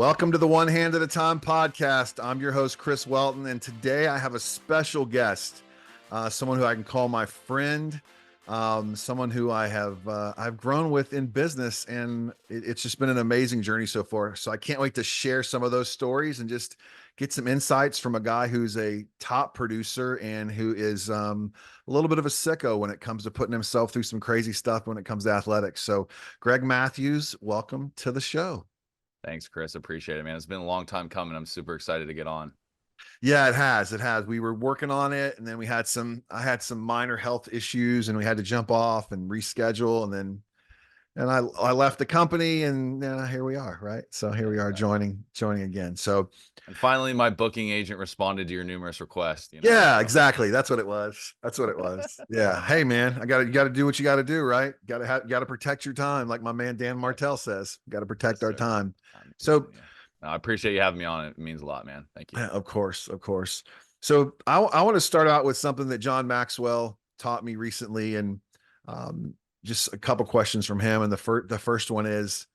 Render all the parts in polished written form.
Welcome to the One Hand at a Time podcast. I'm your host, Chris Welton, and today I have a special guest, someone who I can call my friend, someone who I've grown with in business, and it's just been an amazing journey so far. So I can't wait to share some of those stories and just get some insights from a guy who's a top producer and who is a little bit of a sicko when it comes to putting himself through some crazy stuff when it comes to athletics. So, Greg Matthews, welcome to the show. Thanks, Chris. Appreciate it, man. It's been a long time coming. I'm super excited to get on. Yeah, it has. It has. We were working on it, and then I had some minor health issues, and we had to jump off and reschedule, and I left the company, and here we are, right? So here we are joining again. So And finally, my booking agent responded to your numerous requests. yeah, So. exactly. That's what it was. That's what it was. Yeah. Hey, man, you got to do what you got to do, right? Got to protect your time, like my man Dan Martell says. Got to protect our time. So No, I appreciate you having me on. It means a lot, man. Thank you. yeah, of course, of course. So I want to start out with something that John Maxwell taught me recently, and just a couple questions from him. And the first one is,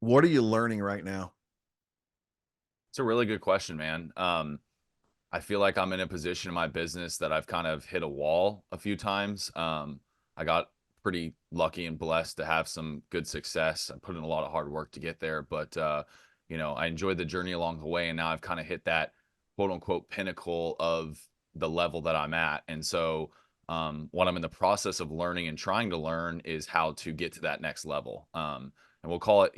what are you learning right now? It's a really good question, man. I feel like I'm in a position in my business that I've kind of hit a wall a few times. I got pretty lucky and blessed to have some good success. I put in a lot of hard work to get there, but I enjoyed the journey along the way, and now I've kind of hit that quote unquote pinnacle of the level that I'm at. And so what I'm in the process of learning and trying to learn is how to get to that next level. And we'll call it,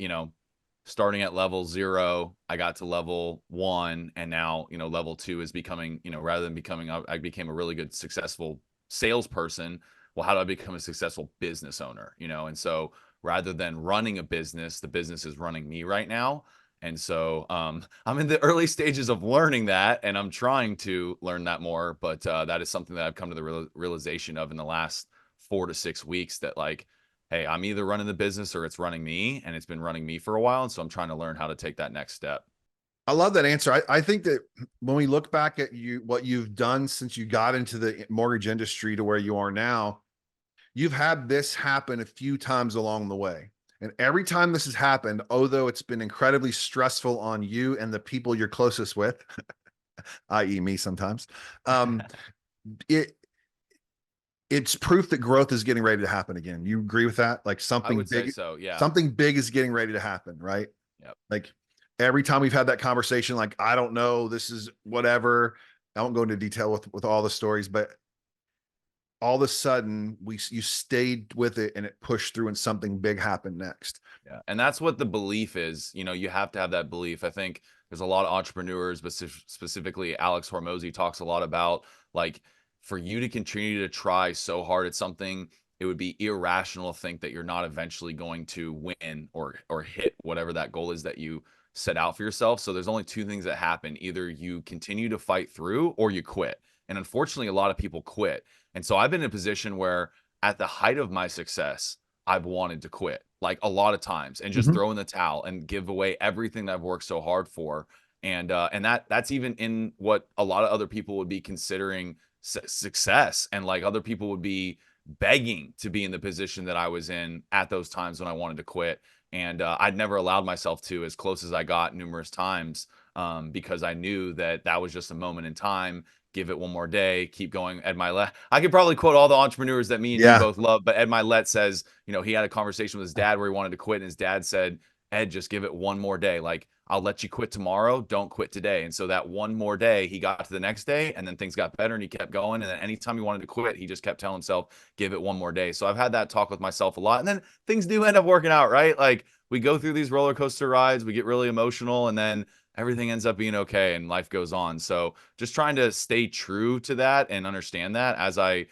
starting at level 0, I got to level 1, and now, level 2 is becoming, rather than I became a really good, successful salesperson. Well, how do I become a successful business owner? And so rather than running a business, the business is running me right now. And so I'm in the early stages of learning that, and I'm trying to learn that more. But that is something that I've come to the realization of in the last 4 to 6 weeks, that like, hey, I'm either running the business or it's running me, and it's been running me for a while. And so I'm trying to learn how to take that next step. I love that answer. I think that when we look back at what you've done since you got into the mortgage industry to where you are now, you've had this happen a few times along the way. And every time this has happened, although it's been incredibly stressful on you and the people you're closest with, i.e. me sometimes, it it's proof that growth is getting ready to happen again. You agree with that? Like I would say so. Yeah. something big is getting ready to happen, right? Yep. Like every time we've had that conversation, like, I don't know, this is whatever. I won't go into detail with all the stories, but all of a sudden you stayed with it and it pushed through and something big happened next. Yeah. And that's what the belief is. You have to have that belief. I think there's a lot of entrepreneurs, but specifically Alex Hormozy talks a lot about, like, for you to continue to try so hard at something, it would be irrational to think that you're not eventually going to win or hit whatever that goal is that you set out for yourself. So there's only two things that happen. Either you continue to fight through or you quit. And unfortunately, a lot of people quit. And so I've been in a position where at the height of my success, I've wanted to quit, like, a lot of times, and just throw in the towel and give away everything that I've worked so hard for. And that's even in what a lot of other people would be considering success, and like other people would be begging to be in the position that I was in at those times when I wanted to quit. And I'd never allowed myself to, as close as I got numerous times, because I knew that that was just a moment in time. Give it one more day, keep going. Ed Milet, I could probably quote all the entrepreneurs that me and you both love, but Ed Milet says, he had a conversation with his dad where he wanted to quit, and his dad said, Ed, just give it one more day. Like, I'll let you quit tomorrow, don't quit today. And so that one more day, he got to the next day, and then things got better, and he kept going. And then anytime he wanted to quit, he just kept telling himself, give it one more day. So I've had that talk with myself a lot, and then things do end up working out, right? Like, we go through these roller coaster rides, we get really emotional, and then everything ends up being okay and life goes on. So just trying to stay true to that and understand that as I,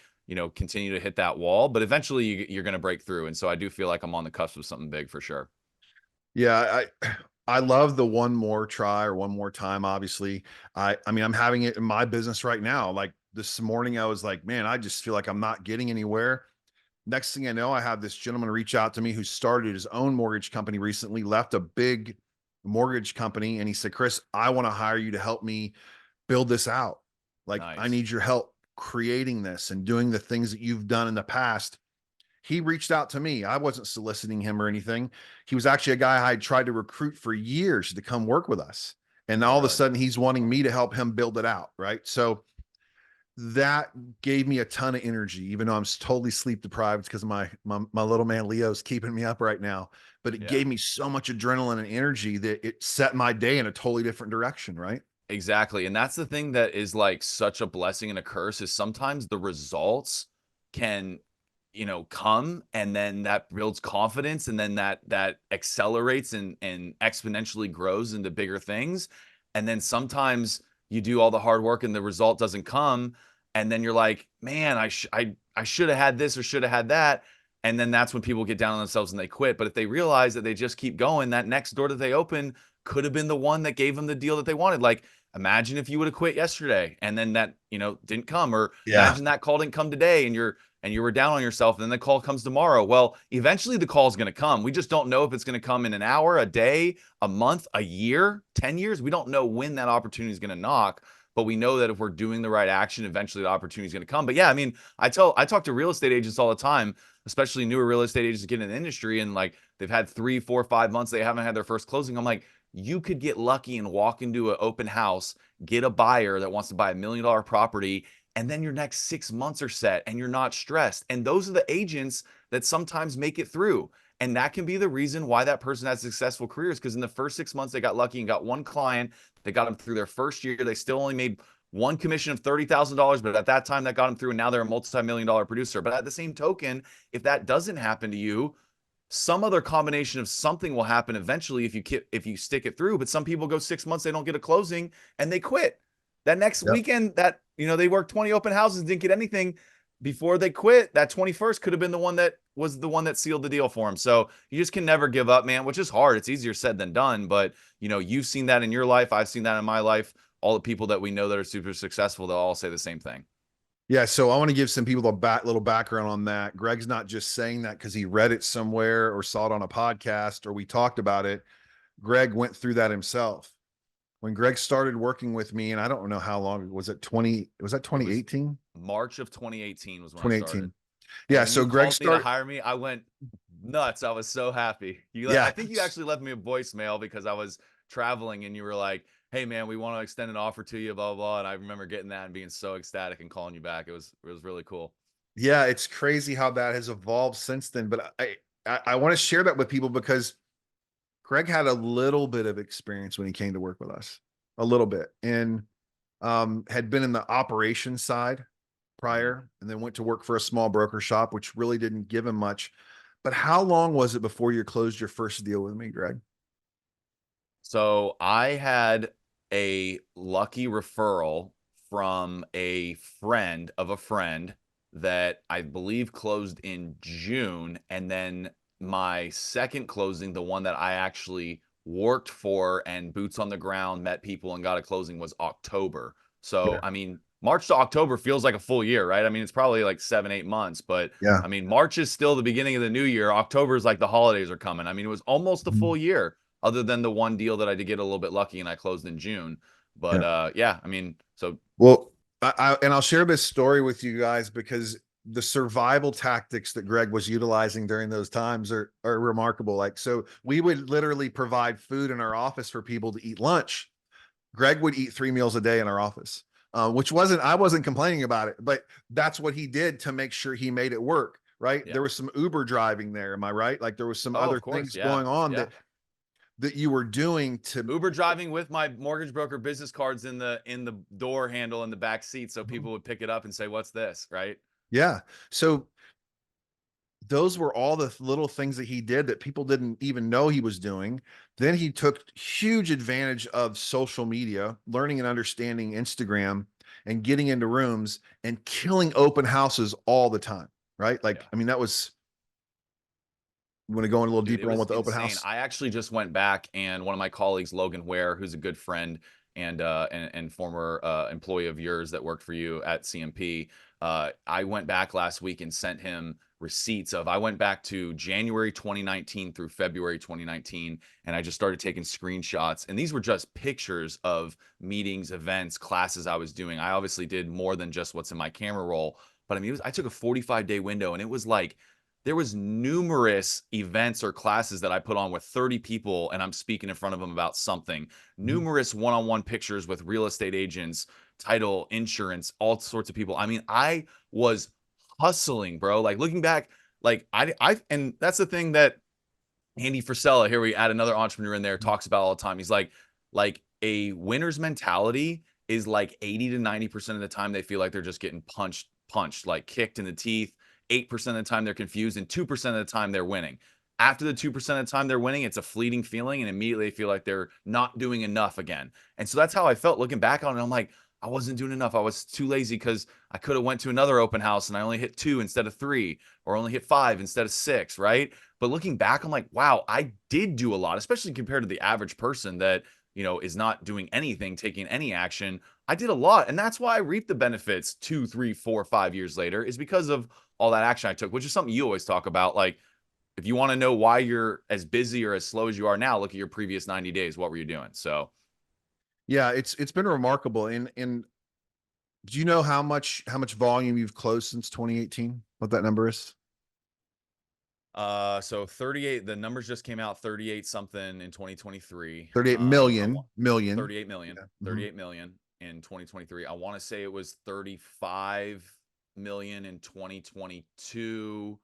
continue to hit that wall, but eventually you're going to break through. And so I do feel like I'm on the cusp of something big for sure. Yeah, I love the one more try or one more time. Obviously, I mean, I'm having it in my business right now. Like this morning, I was like, man, I just feel like I'm not getting anywhere. Next thing I know, I have this gentleman reach out to me who started his own mortgage company recently, left a big mortgage company, and he said, Chris, I want to hire you to help me build this out. Like, I Nice. need your help creating this and doing the things that you've done in the past. He reached out to me. I wasn't soliciting him or anything. He was actually a guy I had tried to recruit for years to come work with us. And Oh, all of a really? sudden he's wanting me to help him build it out. Right. So that gave me a ton of energy, even though I'm totally sleep deprived because my little man Leo's keeping me up right now. But it Yeah. gave me so much adrenaline and energy that it set my day in a totally different direction, right? Exactly. And that's the thing that is like such a blessing and a curse is sometimes the results can, come and then that builds confidence and then that accelerates and exponentially grows into bigger things. And then sometimes you do all the hard work and the result doesn't come and then you're like, "Man, I should have had this or should have had that." And then that's when people get down on themselves and they quit. But if they realize that they just keep going, that next door that they open could have been the one that gave them the deal that they wanted. Like imagine if you would have quit yesterday and then that, didn't come, or Yeah. imagine that call didn't come today and you were down on yourself and then the call comes tomorrow. Well, eventually the call is going to come. We just don't know if it's going to come in an hour, a day, a month, a year, 10 years. We don't know when that opportunity is going to knock, but we know that if we're doing the right action, eventually the opportunity is going to come. But yeah, I mean, I talk to real estate agents all the time, especially newer real estate agents get in the industry and like they've had 3, 4, 5 months, they haven't had their first closing. I'm like, you could get lucky and walk into an open house, get a buyer that wants to buy $1 million property, and then your next 6 months are set and you're not stressed. And those are the agents that sometimes make it through. And that can be the reason why that person has successful careers because in the first 6 months, they got lucky and got one client that got them through their first year. They still only made one commission of $30,000, but at that time that got them through and now they're a multi-million dollar producer. But at the same token, if that doesn't happen to you, some other combination of something will happen eventually if you stick it through. But some people go 6 months, they don't get a closing and they quit. That next Yep. weekend that they worked 20 open houses, didn't get anything before they quit. That 21st could have been the one that was the one that sealed the deal for them. So you just can never give up, man, which is hard. It's easier said than done. But you've seen that in your life. I've seen that in my life. All the people that we know that are super successful, they'll all say the same thing. Yeah, so I want to give some people a little background on that. Greg's not just saying that because he read it somewhere or saw it on a podcast or we talked about it. Greg went through that himself. When Greg started working with me, and I don't know how long, was it 20, was that It was 2018? March of 2018 was when I started. 2018. And Yeah, when so you Greg called me to started, hire me, I went nuts. I was so happy. I yeah. think you actually left me a voicemail because I was traveling and you were like, "Hey man, we want to extend an offer to you, blah, blah, blah." And I remember getting that and being so ecstatic and calling you back. It was really cool. Yeah, it's crazy how that has evolved since then. But I want to share that with people because Greg had a little bit of experience when he came to work with us, a little bit, and had been in the operations side Mhm. prior, and then went to work for a small broker shop, which really didn't give him much. But how long was it before you closed your first deal with me, Greg? So I had a lucky referral from a friend of a friend that I believe closed in June. And then my second closing, the one that I actually worked for and boots on the ground, met people and got a closing was October. So, Yeah. I mean, March to October feels like a full year, right? I mean, it's probably like 7, 8 months, but Yeah. I mean, March is still the beginning of the new year. October is like the holidays are coming. I mean, it was almost a Mhm. full year other than the one deal that I did get a little bit lucky and I closed in June. But Yeah. yeah, I mean, so Well, and I'll share this story with you guys because the survival tactics that Greg was utilizing during those times are remarkable. Like, so we would literally provide food in our office for people to eat lunch. Greg would eat 3 meals a day in our office, which I wasn't complaining about it, but that's what he did to make sure he made it work. Right. yeah. There was some Uber driving there. Am I right? Like there was some Oh, other of course. things Yeah. going on Yeah. that you were doing to, Uber driving with my mortgage broker business cards in the door handle in the back seat so Mhm. people would pick it up and say, "What's this?" Right? Yeah. So those were all the little things that he did that people didn't even know he was doing. Then he took huge advantage of social media, learning and understanding Instagram and getting into rooms and killing open houses all the time. Right. Like, Yeah. I mean, that was, you want to go in a little Dude, it deeper on was what the open insane. house? I actually just went back and one of my colleagues, Logan Ware, who's a good friend and former employee of yours that worked for you at CMP, I went back last week and sent him receipts of I went back to January 2019 through February 2019 and I just started taking screenshots and these were just pictures of meetings, events, classes I was doing. I obviously did more than just what's in my camera roll, but I mean I took a 45-day window and it was like there was numerous events or classes that I put on with 30 people and I'm speaking in front of them about something. Mhm. Numerous one-on-one pictures with real estate agents, title, insurance, all sorts of people. I mean, I was hustling, bro. Like looking back, like and that's the thing that Andy Frisella, here we add another entrepreneur in there, talks about all the time. He's like a winner's mentality is like 80 to 90% of the time they feel like they're just getting punched, like kicked in the teeth. 8% of the time they're confused, and 2% of the time they're winning. After the 2% of the time they're winning, it's a fleeting feeling, and immediately they feel like they're not doing enough again. And so that's how I felt looking back on it. I'm like, I wasn't doing enough. I was too lazy because I could have went to another open house and I only hit 2 instead of 3, or only hit 5 instead of 6, right? But looking back, I'm like, wow, I did do a lot, especially compared to the average person that, is not doing anything, taking any action. I did a lot. And that's why I reaped the benefits 2, 3, 4, 5 years later, is because of all that action I took, which is something you always talk about. Like, if you want to know why you're as busy or as slow as you are now, look at your previous 90 days. What were you doing? So, Yeah, it's been remarkable. And do you know how much volume you've closed since 2018? What that number is? so 38, the numbers just came out, 38 something in 2023. 38 I million want million. 38 million, Yeah. Mhm. 38 million in 2023. I want to say it was 35 million in 2022,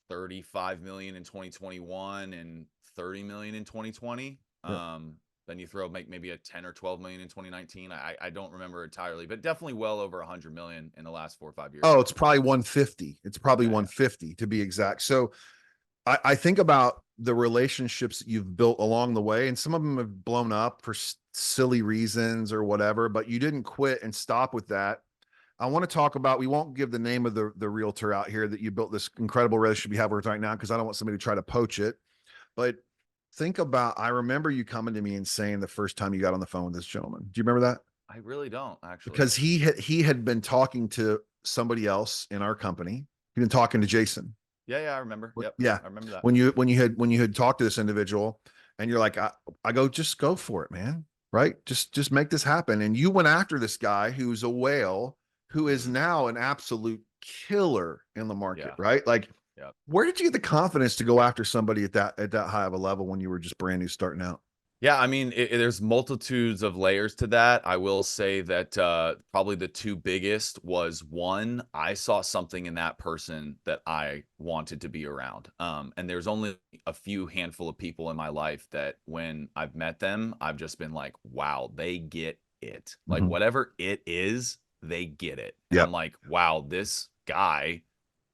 35 million in 2021, and 30 million in 2020. Yeah. Then you throw maybe a 10 or 12 million in 2019. I don't remember entirely, but definitely well over 100 million in the last 4 or 5 years. Oh, it's probably 150. It's probably Yeah, yeah. 150 to be exact. So I think about the relationships that you've built along the way, and some of them have blown up for silly reasons or whatever, but you didn't quit and stop with that. I want to talk about, we won't give the name of the realtor out here that you built this incredible relationship you have with right now, because I don't want somebody to try to poach it. But think about, I remember you coming to me and saying the first time you got on the phone with this gentleman. Do you remember that? I really don't actually. Because he had been talking to somebody else in our company. He'd been talking to Jason. Yeah, yeah, I remember. Yep, Yeah. I remember that. When you had talked to this individual, and you're like, I go, just go for it, man. Right? Just make this happen. And you went after this guy who's a whale, who is Mhm. now an absolute killer in the market, Yeah, right? Like, yeah. where did you get the confidence to go after somebody at that high of a level when you were just brand new starting out? Yeah, I mean, there's multitudes of layers to that. I will say that probably the two biggest was, one, I saw something in that person that I wanted to be around. And there's only a few handful of people in my life that when I've met them, I've just been like, wow, they get it. Like Mhm. whatever it is, they get it. And I'm Yep. like, wow, this guy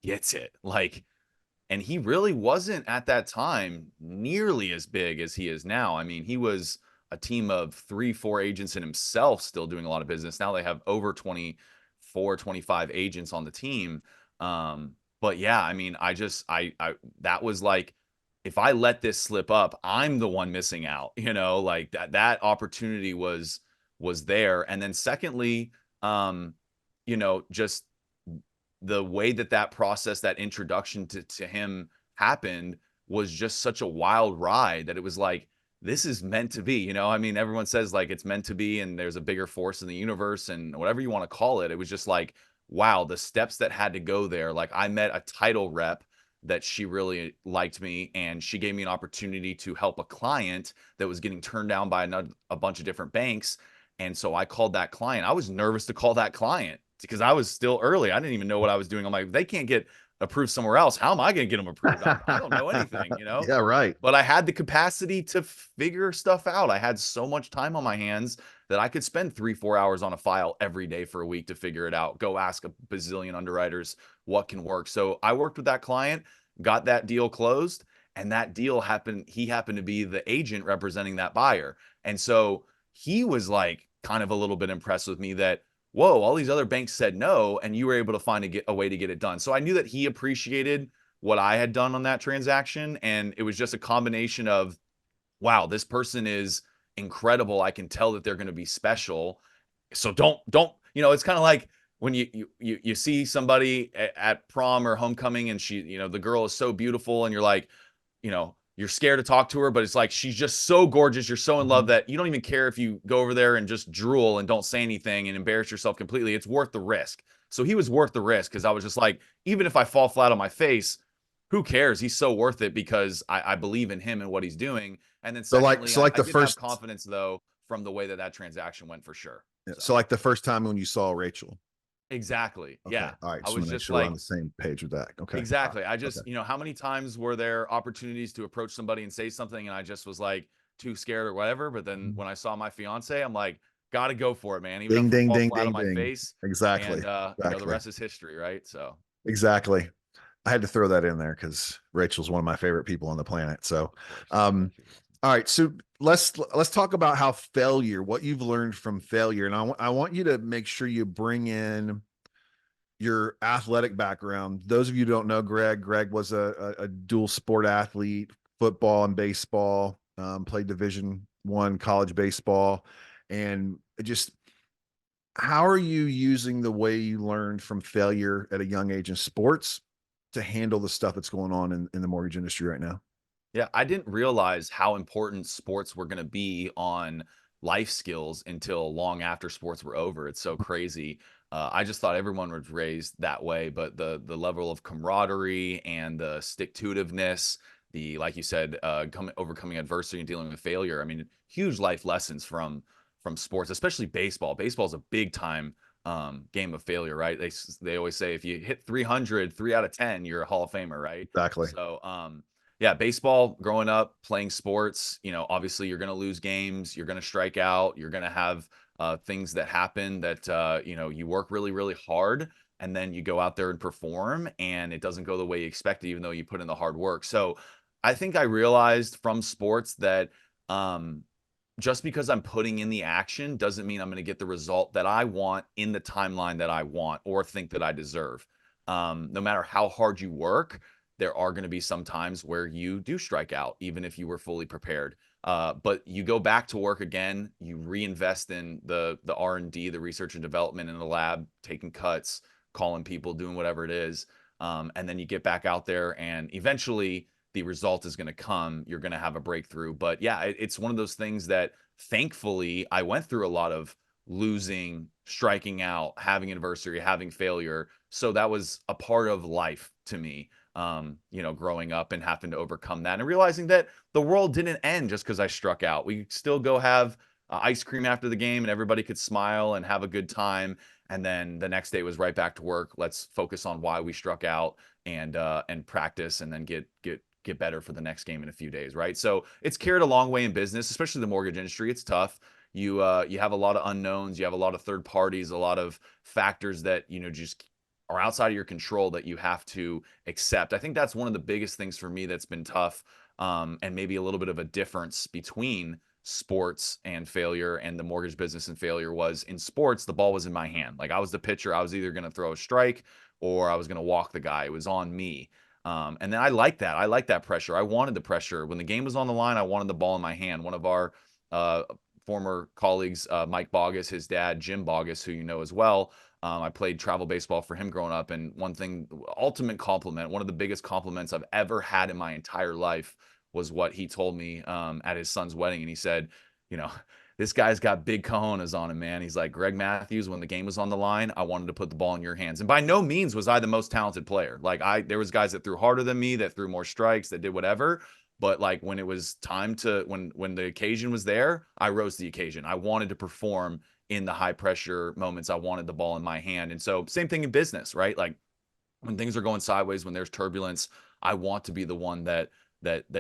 gets it. Like, and he really wasn't at that time nearly as big as he is now. I mean, he was a team of 3, 4 agents and himself still doing a lot of business. Now they have over 24, 25 agents on the team. But yeah, I mean, I that was like, if I let this slip up, I'm the one missing out, like that opportunity was there. And then secondly, just the way that process, that introduction to him happened was just such a wild ride that it was like, this is meant to be. I mean, everyone says like it's meant to be and there's a bigger force in the universe and whatever you want to call it. It was just like, wow, the steps that had to go there. Like I met a title rep that she really liked me, and she gave me an opportunity to help a client that was getting turned down by a bunch of different banks. And so I called that client. I was nervous to call that client because I was still early. I didn't even know what I was doing. I'm like, they can't get approved somewhere else. How am I going to get them approved? I don't know anything. Yeah, right. But I had the capacity to figure stuff out. I had so much time on my hands that I could spend 3, 4 hours on a file every day for a week to figure it out. Go ask a bazillion underwriters what can work. So I worked with that client, got that deal closed, and that deal happened. He happened to be the agent representing that buyer. And so he was like kind of a little bit impressed with me that, whoa, all these other banks said no, and you were able to find a way to get it done. So I knew that he appreciated what I had done on that transaction. And it was just a combination of, wow, this person is incredible. I can tell that they're going to be special. So don't, it's kind of like when you see somebody at prom or homecoming and the girl is so beautiful and you're like, you're scared to talk to her, but it's like she's just so gorgeous. You're so in love Mhm. that you don't even care if you go over there and just drool and don't say anything and embarrass yourself completely. It's worth the risk. So he was worth the risk because I was just like, even if I fall flat on my face, who cares? He's so worth it because I believe in him and what he's doing. And then So like, secondly, so like I the did have first, confidence though from the way that that transaction went for sure. so So like the first time when you saw Rachel. exactly. Okay. Yeah. All right. I Just was want to make just sure we're on like, the same page with that. Okay. All right. exactly. I Okay. just, how many times were there opportunities to approach somebody and say something and I just was like too scared or whatever. But then when I saw my fiance, I'm like, gotta go for it, man. Even Ding, if I ding, fall ding, flat on ding, my ding. face. Exactly. And the Exactly. rest is history, right? So Exactly. I had to throw that in there because Rachel's one of my favorite people on the planet. So, of course. um, all right. So let's talk about how failure, what you've learned from failure, and I want you to make sure you bring in your athletic background. Those of you who don't know Greg was a dual sport athlete, football and baseball. Played Division I college baseball, and just how are you using the way you learned from failure at a young age in sports to handle the stuff that's going on in the mortgage industry right now? Yeah, I didn't realize how important sports were going to be on life skills until long after sports were over. It's so crazy. I just thought everyone was raised that way, but the level of camaraderie and the stick to itiveness, the like you said, overcoming adversity and dealing with failure. I mean, huge life lessons from sports, especially baseball. Baseball is a big time game of failure, right? They always say if you hit 300, 3 out of 10, you're a Hall of Famer, right? Exactly. So yeah, baseball, growing up, playing sports, obviously you're going to lose games, you're going to strike out, you're going to have things that happen that, you work really, really hard and then you go out there and perform and it doesn't go the way you expected, even though you put in the hard work. So I think I realized from sports that um, just because I'm putting in the action doesn't mean I'm going to get the result that I want in the timeline that I want or think that I deserve. No matter how hard you work, there are going to be some times where you do strike out, even if you were fully prepared. But you go back to work again. You reinvest in the R&D, the research and development in the lab, taking cuts, calling people, doing whatever it is, and then you get back out there, and eventually the result is going to come. You're going to have a breakthrough. But yeah, it's one of those things that thankfully I went through a lot of losing, striking out, having adversity, having failure. So that was a part of life to me, growing up and having to overcome that and realizing that the world didn't end just because I struck out. We still go have ice cream after the game and everybody could smile and have a good time. And then the next day was right back to work. Let's focus on why we struck out and practice and then get better for the next game in a few days, right? So it's carried a long way in business, especially the mortgage industry. It's tough. You have a lot of unknowns, you have a lot of third parties, a lot of factors that just are outside of your control that you have to accept. I think that's one of the biggest things for me that's been tough, and maybe a little bit of a difference between sports and failure and the mortgage business and failure was in sports, the ball was in my hand. Like I was the pitcher, I was either going to throw a strike or I was going to walk the guy. It was on me. And then I like that. I like that pressure. I wanted the pressure. When the game was on the line, I wanted the ball in my hand. One of our uh, former colleagues, Mike Bogus, his dad, Jim Bogus, who you know as well. I played travel baseball for him growing up. And one thing, ultimate compliment, one of the biggest compliments I've ever had in my entire life was what he told me at his son's wedding. And he said, you know, this guy's got big cojones on him, man. He's like, Greg Matthews, when the game was on the line, I wanted to put the ball in your hands. And by no means was I the most talented player. Like there was guys that threw harder than me, that threw more strikes, that did whatever. But like when it was time to when the occasion was there, I rose to the occasion. I wanted to perform in the high pressure moments. I wanted the ball in my hand. And so same thing in business, right? Like when things are going sideways, when there's turbulence, I want to be the one that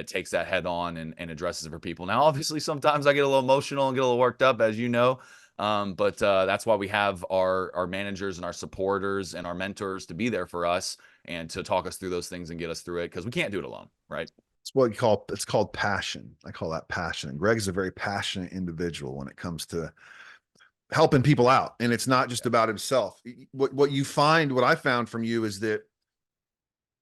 takes that head on and addresses it for people. Now, obviously, sometimes I get a little emotional and get a little worked up, as you know. But that's why we have our managers and our supporters and our mentors to be there for us and to talk us through those things and get us through it because we can't do it alone, right? It's called passion. I call that passion. And Greg's a very passionate individual when it comes to helping people out. And it's not just about himself. What I found from you is that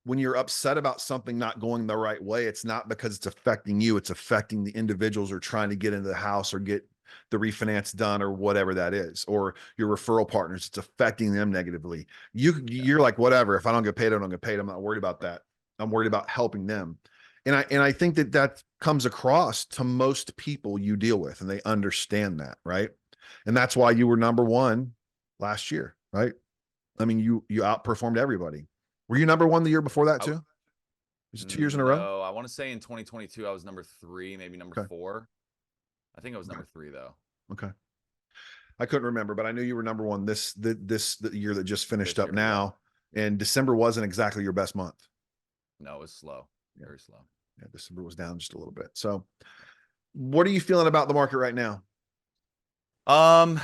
when you're upset about something not going the right way, it's not because it's affecting you, it's affecting the individuals who are trying to get into the house or get the refinance done or whatever that is, or your referral partners, it's affecting them negatively. Yeah. You're like, whatever, if I don't get paid, I don't get paid. I'm not worried about that. I'm worried about helping them. And I think that comes across to most people you deal with, and they understand that, right? And that's why you were number one last year, right? I mean, you outperformed everybody. Were you number one the year before that I, too? Is it 2 years in a row? No, I want to say in 2022 I was number 3, maybe number Okay. 4. I think I was Okay. number 3 though. Okay. I couldn't remember, but I knew you were number one the year that just finished This up year, yeah. now. And December wasn't exactly your best month. No, it was slow, Yeah. very slow. Yeah, December was down just a little bit. So, what are you feeling about the market right now? Um,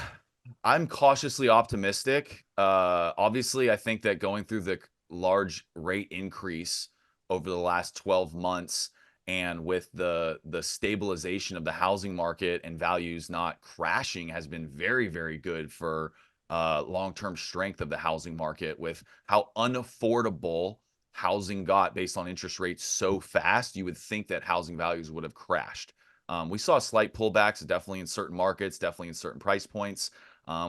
I'm cautiously optimistic. Obviously, I think that going through the large rate increase over the last 12 months and with the stabilization of the housing market and values not crashing has been very, very good for long-term strength of the housing market with how unaffordable housing got based on interest rates so fast. You would think that housing values would have crashed. We saw slight pullbacks, definitely in certain markets, definitely in certain price points.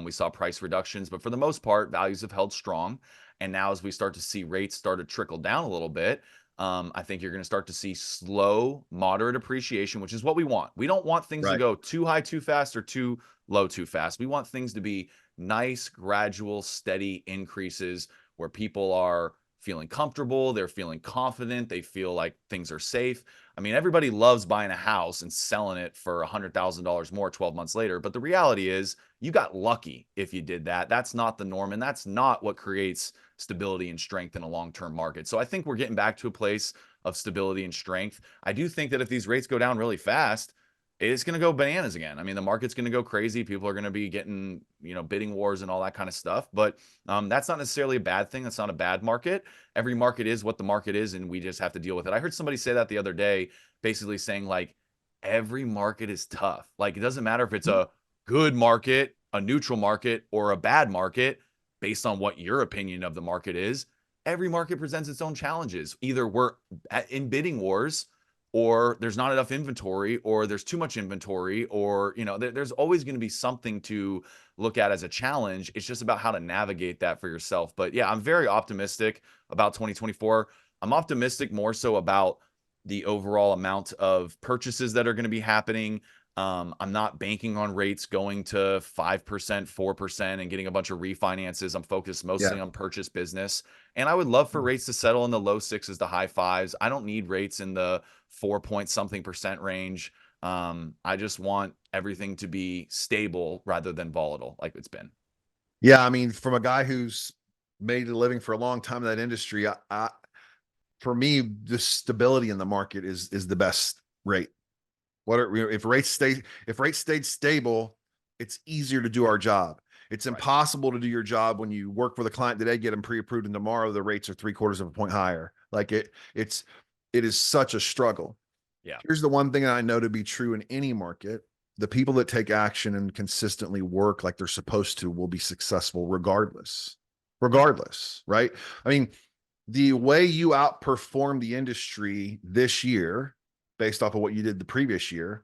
We saw price reductions, but for the most part, values have held strong. And now, as we start to see rates start to trickle down a little bit, I think you're going to start to see slow, moderate appreciation, which is what we want. We don't want things to Right. go too high too fast or too low too fast. We want things to be nice, gradual, steady increases where people are feeling comfortable, they're feeling confident, they feel like things are safe. I mean, everybody loves buying a house and selling it for $100,000 more 12 months later. But the reality is, you got lucky if you did that. That's not the norm. And that's not what creates stability and strength in a long term market. So I think we're getting back to a place of stability and strength. I do think that if these rates go down really fast, it's going to go bananas again. I mean, the market's going to go crazy. People are going to be getting, bidding wars and all that kind of stuff. But that's not necessarily a bad thing. That's not a bad market. Every market is what the market is, and we just have to deal with it. I heard somebody say that the other day, basically saying like every market is tough. Like it doesn't matter if it's a good market, a neutral market, or a bad market, based on what your opinion of the market is. Every market presents its own challenges. Either we're in bidding wars, or there's not enough inventory, or there's too much inventory, or there's always going to be something to look at as a challenge. It's just about how to navigate that for yourself. But yeah, I'm very optimistic about 2024. I'm optimistic more so about the overall amount of purchases that are going to be happening. I'm not banking on rates going to 5%, 4% and getting a bunch of refinances. I'm focused Yeah. mostly on purchase business. And I would love for rates to settle in the low sixes to high fives. I don't need rates in the 4 point something percent range. I just want everything to be stable rather than volatile like it's been. Yeah. I mean, from a guy who's made a living for a long time in that industry, for me, the stability in the market is the best rate. If rates stayed stable, it's easier to do our job. It's Right. impossible to do your job when you work with a client today, get them pre-approved, and tomorrow the rates are 3/4 of a point higher. Like it is such a struggle. Yeah. Here's the one thing I know to be true in any market: the people that take action and consistently work like they're supposed to will be successful regardless. Regardless, right? I mean, the way you outperform the industry this year, based off of what you did the previous year,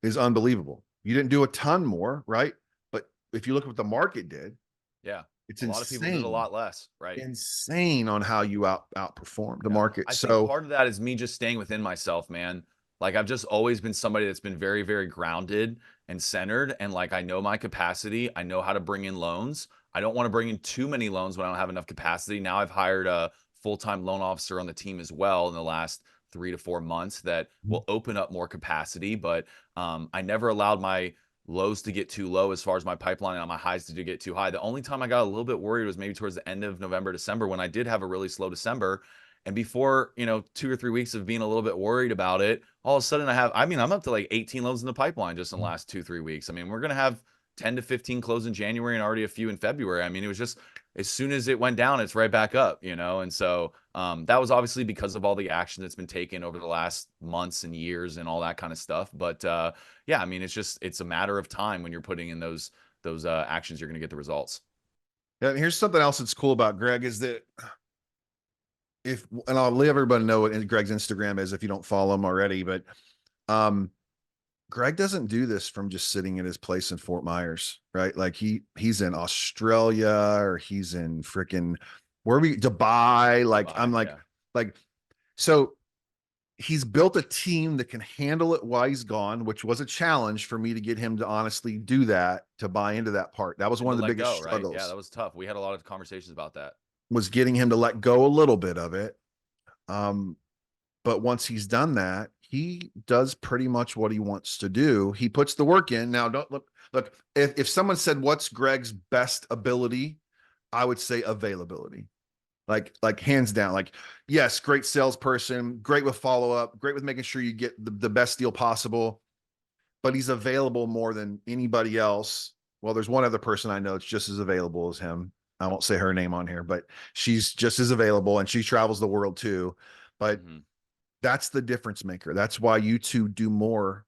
is unbelievable. You didn't do a ton more, right? But if you look at what the market did, Yeah. it's A lot of people did a insane, lot less, right? insane on how you outperform the Yeah. market. I think So part of that is me just staying within myself, man. Like I've just always been somebody that's been very, very grounded and centered. And like I know my capacity. I know how to bring in loans. I don't want to bring in too many loans when I don't have enough capacity. Now I've hired a full-time loan officer on the team as well in the last 3 to 4 months that will open up more capacity. But I never allowed my lows to get too low as far as my pipeline and my highs to get too high. The only time I got a little bit worried was maybe towards the end of November, December, when I did have a really slow December. And before, 2 or 3 weeks of being a little bit worried about it, all of a sudden I'm up to like 18 loans in the pipeline just in the last 2, 3 weeks. I mean, we're going to have 10 to 15 close in January and already a few in February. I mean, it was just as soon as it went down, it's right back up, And so that was obviously because of all the action that's been taken over the last months and years and all that kind of stuff. But yeah, I mean, it's a matter of time when you're putting in those actions, you're going to get the results. yeah, and here's something else that's cool about Greg is that and I'll let everybody know what Greg's Instagram is if you don't follow him already, but um Greg doesn't do this from just sitting in his place in Fort Myers, right? Like he's in Australia or he's in freaking Dubai. Like I'm Dubai, yeah. like so he's built a team that can handle it while he's gone, which was a challenge for me to get him to honestly do that, to buy into that part. That was And one to of the let biggest go, right? Yeah, that struggles, was tough. We had a lot of conversations about that. was getting him to let go a little bit of it. Um, But once he's done that, he does pretty much what he wants to do. He puts the work in. Now, don't look, if someone said, what's Greg's best ability? I would say availability. Like hands down. Like, yes, great salesperson, great with follow-up, great with making sure you get the best deal possible, but he's available more than anybody else. Well, there's one other person I know that's just as available as him. I won't say her name on here, but she's just as available and she travels the world too. But Mm-hmm. that's the difference maker. That's why you two do more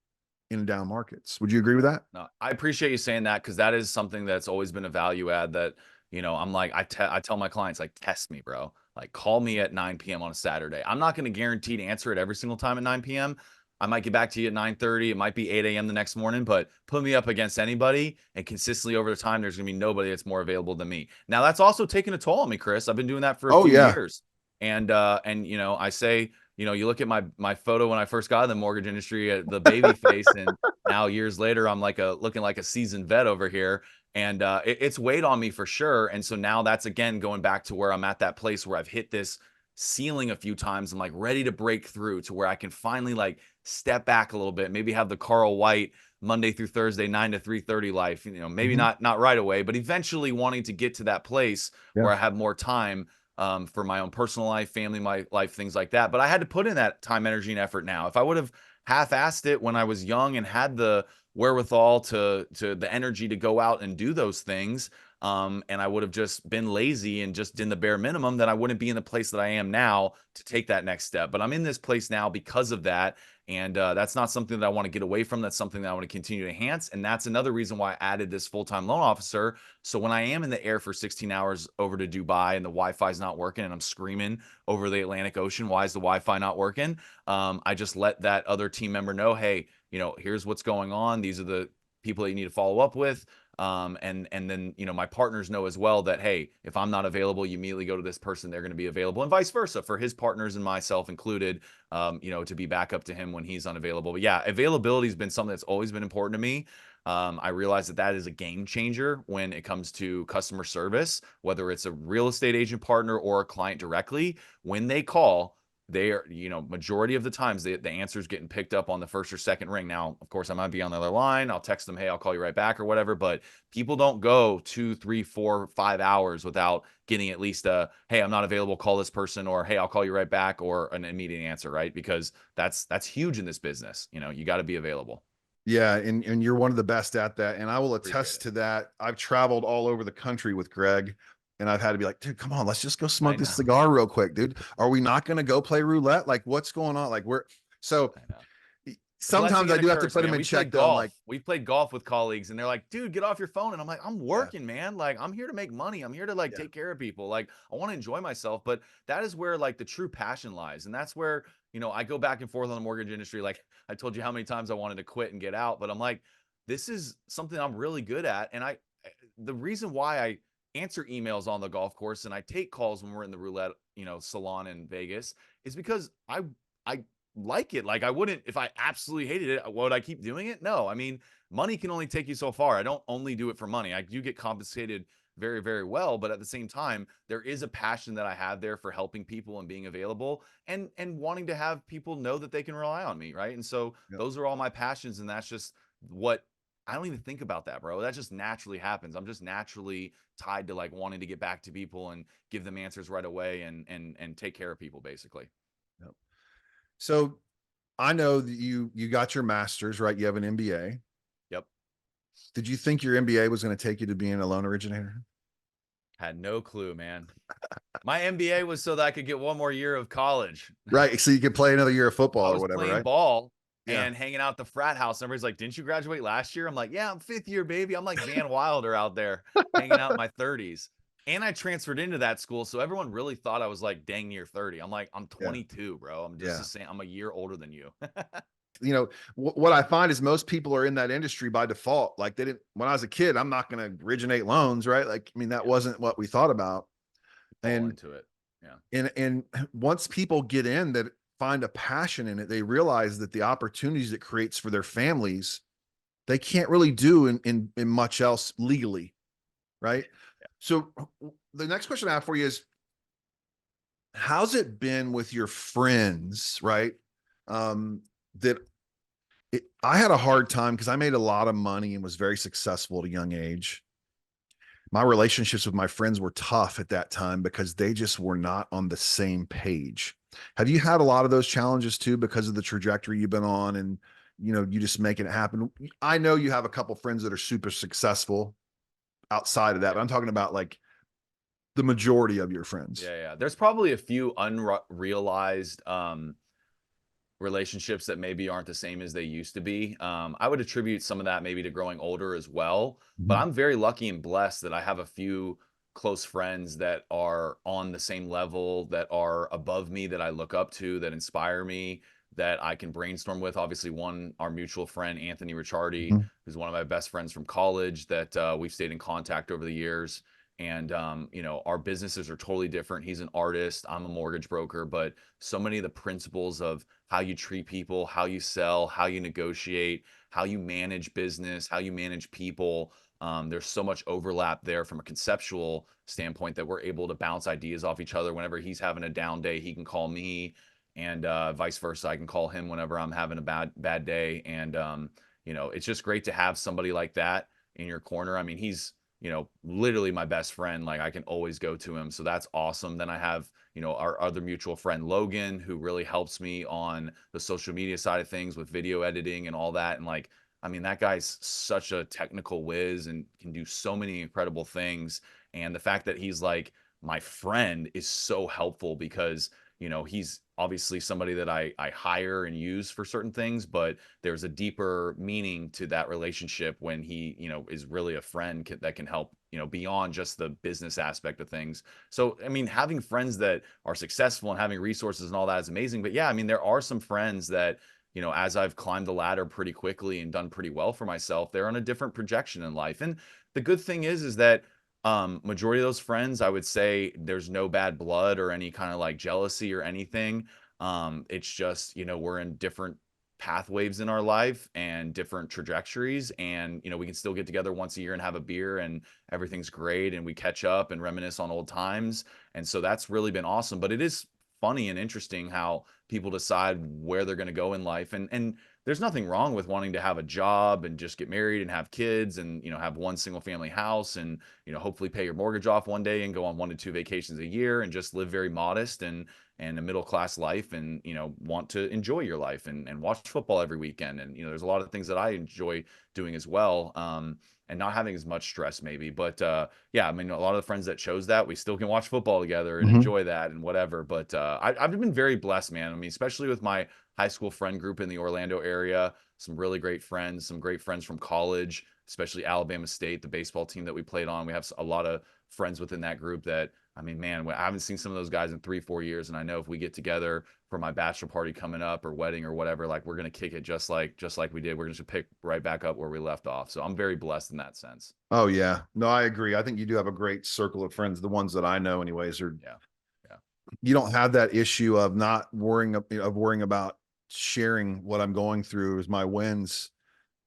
in down markets. Would you agree with that? No, I appreciate you saying that because that is something that's always been a value add that, I'm like, I tell my clients, like, test me, bro. Like, call me at 9 p.m. on a Saturday. I'm not going to guarantee to answer it every single time at 9 p.m. I might get back to you at 9:30. It might be 8 a.m. the next morning, but put me up against anybody and consistently over the time, there's going to be nobody that's more available than me. Now, that's also taken a toll on me, Chris. I've been doing that for a Oh few yeah. years. And I say, you look at my photo when I first got in the mortgage industry, the baby face, and now years later, I'm looking like a seasoned vet over here, and it's weighed on me for sure. And so now that's again going back to where I'm at that place where I've hit this ceiling a few times. I'm like ready to break through to where I can finally like step back a little bit, maybe have the Carl White Monday through Thursday 9 to 3:30 life. Maybe Mhm. not right away, but eventually wanting to get to that place Yeah. where I have more time for my own personal life, family, my life, things like that. But I had to put in that time, energy, and effort now. If I would have half-assed it when I was young and had the wherewithal to the energy to go out and do those things, and I would have just been lazy and just in the bare minimum, then I wouldn't be in the place that I am now to take that next step. But I'm in this place now because of that. And that's not something that I want to get away from. That's something that I want to continue to enhance. And that's another reason why I added this full-time loan officer. So when I am in the air for 16 hours over to Dubai and the Wi-Fi is not working and I'm screaming over the Atlantic Ocean, why is the Wi-Fi not working? I just let that other team member know, hey, here's what's going on. These are the people that you need to follow up with. And then my partners know as well that, hey, if I'm not available, you immediately go to this person, they're going to be available, and vice versa for his partners and myself included, to be back up to him when he's unavailable. But yeah, availability has been something that's always been important to me. I realize that is a game changer when it comes to customer service, whether it's a real estate agent partner or a client directly. When they call, they are, majority of the times the answer is getting picked up on the first or second ring. Now, of course, I might be on the other line. I'll text them, hey, I'll call you right back or whatever. But people don't go 2, 3, 4, 5 hours without getting at least a, hey, I'm not available, call this person, or hey, I'll call you right back, or an immediate answer, right? Because that's huge in this business. You got to be available. Yeah, and you're one of the best at that, and I will Appreciate attest it. to that. I've traveled all over the country with Greg, and I've had to be like, dude, come on, let's just go I smoke this know. cigar real quick, dude. Are we not going to go play roulette? Like, what's going on? Like, we're so I know. Blessing sometimes I and a do have to curse, put him man. in check though. I'm like, We've played golf with colleagues, and they're like, "Dude, get off your phone." And I'm like, "I'm yeah, working, man. Like, I'm here to make money. I'm here to like yeah, take care of people. Like, I want to enjoy myself." But that is where like the true passion lies, and that's where I go back and forth on the mortgage industry. Like I told you how many times I wanted to quit and get out, but I'm like, this is something I'm really good at, and the reason why I answer emails on the golf course and I take calls when we're in the roulette, salon in Vegas is because I like it. Like I wouldn't, if I absolutely hated it, would I keep doing it? No. I mean, money can only take you so far. I don't only do it for money. I do get compensated very, very well, but at the same time, there is a passion that I have there for helping people and being available and wanting to have people know that they can rely on me, right? And so yeah, those are all my passions, and that's just what I don't even think about that, bro. That just naturally happens. I'm just naturally tied to like wanting to get back to people and give them answers right away and take care of people basically. yeah. So I know that you got your master's, right? You have an MBA. Yep. Did you think your MBA was going to take you to being a loan originator? Had no clue, man. My MBA was so that I could get one more year of college. Right. So you could play another year of I football or was whatever, playing right? ball Yeah. and hanging out at the frat house. And everybody's like, "Didn't you graduate last year?" I'm like, "Yeah, I'm fifth year, baby." I'm like Van Wilder out there hanging out in my 30s. And I transferred into that school. So everyone really thought I was like dang near 30. I'm like, I'm Yeah. 22, bro. I'm just the Yeah. same. I'm a year older than you. What I find is most people are in that industry by default. Like they didn't, when I was a kid, I'm not going to originate loans, right? Like, I mean, that Yeah. wasn't what we thought about. Fall And, into it. Yeah. and once people get in that find a passion in it, they realize that the opportunities it creates for their families, they can't really do in much else legally. Right. So the next question I have for you is, how's it been with your friends, right? Um, that I had a hard time because I made a lot of money and was very successful at a young age. My relationships with my friends were tough at that time because they just were not on the same page. Have you had a lot of those challenges too because of the trajectory you've been on and you just making it happen? I know you have a couple friends that are super successful outside of that, but I'm talking about like the majority of your friends. Yeah, yeah. There's probably a few unrealized relationships that maybe aren't the same as they used to be. I would attribute some of that maybe to growing older as well. But Mhm. I'm very lucky and blessed that I have a few close friends that are on the same level, that are above me, that I look up to, that inspire me, that I can brainstorm with. Obviously, one, our mutual friend, Anthony Ricciardi, Mhm. who's one of my best friends from college, that we've stayed in contact over the years. And, our businesses are totally different. He's an artist, I'm a mortgage broker, but so many of the principles of how you treat people, how you sell, how you negotiate, how you manage business, how you manage people. There's so much overlap there from a conceptual standpoint that we're able to bounce ideas off each other. Whenever he's having a down day, he can call me, and vice versa. I can call him whenever I'm having a bad day. And it's just great to have somebody like that in your corner. I mean, he's literally my best friend. Like I can always go to him. So that's awesome. Then I have our other mutual friend Logan, who really helps me on the social media side of things with video editing and all that. And like, I mean, that guy's such a technical whiz and can do so many incredible things. And the fact that he's like my friend is so helpful because he's obviously somebody that I hire and use for certain things, but there's a deeper meaning to that relationship when he is really a friend that can help beyond just the business aspect of things. So, I mean, having friends that are successful and having resources and all that is amazing. But yeah, I mean, there are some friends that, as I've climbed the ladder pretty quickly and done pretty well for myself, they're on a different projection in life. And the good thing is that majority of those friends, I would say there's no bad blood or any kind of like jealousy or anything. It's just, we're in different path waves in our life and different trajectories, and we can still get together once a year and have a beer and everything's great and we catch up and reminisce on old times. And so that's really been awesome. But it is funny and interesting how people decide where they're going to go in life. And there's nothing wrong with wanting to have a job and just get married and have kids and have one single family house and hopefully pay your mortgage off one day and go on 1 to 2 vacations a year and just live very modest and a middle class life, and want to enjoy your life and watch football every weekend. And there's a lot of things that I enjoy doing as well, and not having as much stress maybe. But yeah, I mean, a lot of the friends that chose that, we still can watch football together and Mhm. enjoy that and whatever. But I've been very blessed, man. I mean, especially with my high school friend group in the Orlando area, some really great friends, some great friends from college, especially Alabama State, the baseball team that we played on. We have a lot of friends within that group that, I mean, man, I haven't seen some of those guys in 3, 4 years. And I know if we get together for my bachelor party coming up or wedding or whatever, like we're going to kick it just like we did. We're going to pick right back up where we left off. So I'm very blessed in that sense. Oh yeah. No, I agree. I think you do have a great circle of friends. The ones that I know anyways are Yeah. Yeah. you don't have that issue of not worrying about sharing what I'm going through as my wins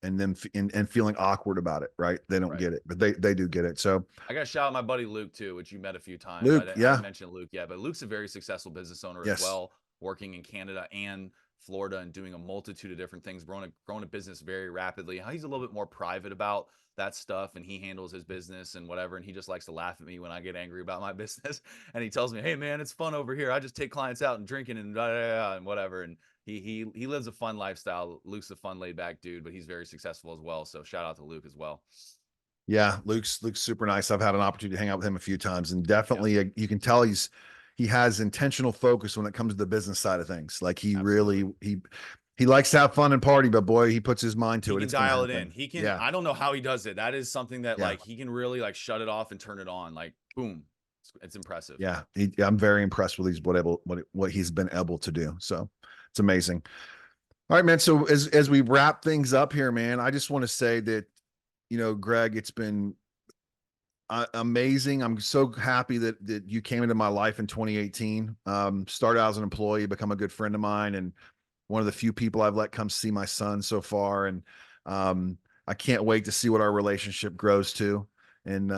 and then and feeling awkward about it, right? They don't Right. get it, but they do get it. So I got to shout out my buddy Luke too, which you met a few times. I Luke, didn't, I didn't yeah, mention Luke yet, but Luke's a very successful business owner as yes, well, working in Canada and Florida and doing a multitude of different things, growing a business very rapidly. He's a little bit more private about that stuff, and he handles his business and whatever. And he just likes to laugh at me when I get angry about my business. And he tells me, "Hey man, it's fun over here. I just take clients out and drinking and and whatever." And he lives a fun lifestyle. Luke's a fun, laid back dude, but he's very successful as well. So shout out to Luke as well. yeah. Luke's super nice. I've had an opportunity to hang out with him a few times, and Yeah, definitely you can tell he has intentional focus when it comes to the business side of things. Like he absolutely. really he likes to have fun and party, but boy, he puts his mind He to it. can It's going to dial it in. happen. He can, Yeah, I don't know how he does it. That is something that yeah. like he can really like shut it off and turn it on. Like boom. It's impressive. Yeah, I'm very impressed with what he's been able to do. So it's amazing. All right, man. So as we wrap things up here, man, I just want to say that Greg, it's been amazing. I'm so happy that you came into my life in 2018. Started out as an employee, become a good friend of mine, and one of the few people I've let come see my son so far. And um, I can't wait to see what our relationship grows to. And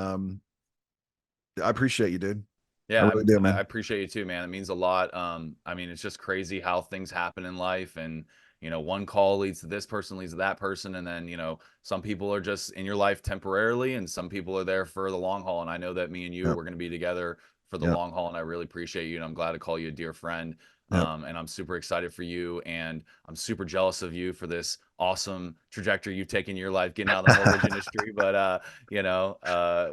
I appreciate you, dude. I Yeah, really do, I man. appreciate you too, man. It means a lot. I mean, it's just crazy how things happen in life, and one call leads to this person, leads to that person, and then some people are just in your life temporarily, and some people are there for the long haul. And I know that me and you, Yep. we're going to be together for the Yep. long haul, and I really appreciate you, and I'm glad to call you a dear friend. Yep. And I'm super excited for you, and I'm super jealous of you for this awesome trajectory you've taken in your life, getting out of the mortgage industry. But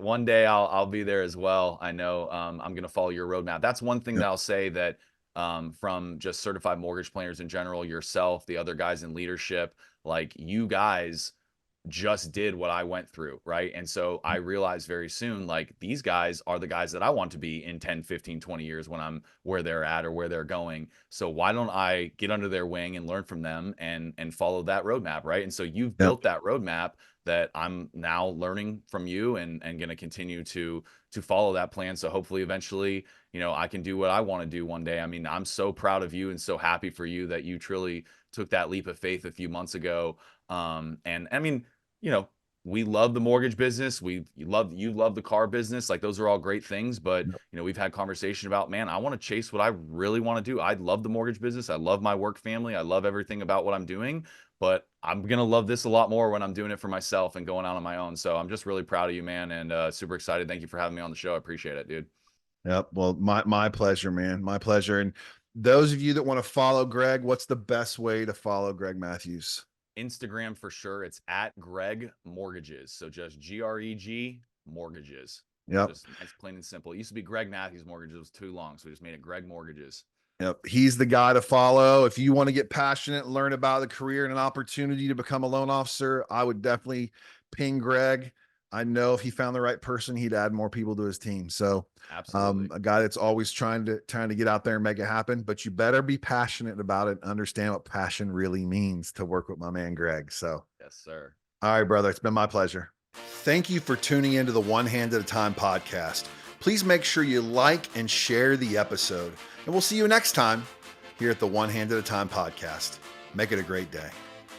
one day I'll be there as well. I know. I'm going to follow your roadmap. That's one thing that Yep. I'll say that from just certified mortgage planners in general, yourself, the other guys in leadership, like you guys just did what I went through, right? And so I realized very soon, like these guys are the guys that I want to be in 10, 15, 20 years when I'm where they're at or where they're going. So why don't I get under their wing and learn from them and follow that roadmap, right? And so you've Yep. built that roadmap that I'm now learning from you and going to continue to follow that plan. So hopefully eventually, I can do what I want to do one day. I mean, I'm so proud of you and so happy for you that you truly took that leap of faith a few months ago. And I mean, you know, we love the mortgage business. You love the car business. Like those are all great things. But, Yep. we've had conversation about, man, I want to chase what I really want to do. I love the mortgage business. I love my work family. I love everything about what I'm doing, but I'm going to love this a lot more when I'm doing it for myself and going out on my own. So I'm just really proud of you, man. And super excited. Thank you for having me on the show. I appreciate it, dude. Yep. Well, my pleasure, man. My pleasure. And those of you that want to follow Greg, what's the best way to follow Greg Matthews? Instagram for sure. It's at Greg Mortgages. So just GREG Mortgages. Yep. Just nice, plain and simple. It used to be Greg Matthews Mortgages. It was too long. So we just made it Greg Mortgages. Yep. He's the guy to follow. If you want to get passionate and learn about the career and an opportunity to become a loan officer, I would definitely ping Greg. I know if he found the right person, he'd add more people to his team. So Absolutely. a guy that's always trying to get out there and make it happen, but you better be passionate about it and understand what passion really means to work with my man, Greg. So, Yes, sir. all right, brother, it's been my pleasure. Thank you for tuning into the One Hand at a Time podcast. Please make sure you like and share the episode, and we'll see you next time here at the One Hand at a Time podcast. Make it a great day.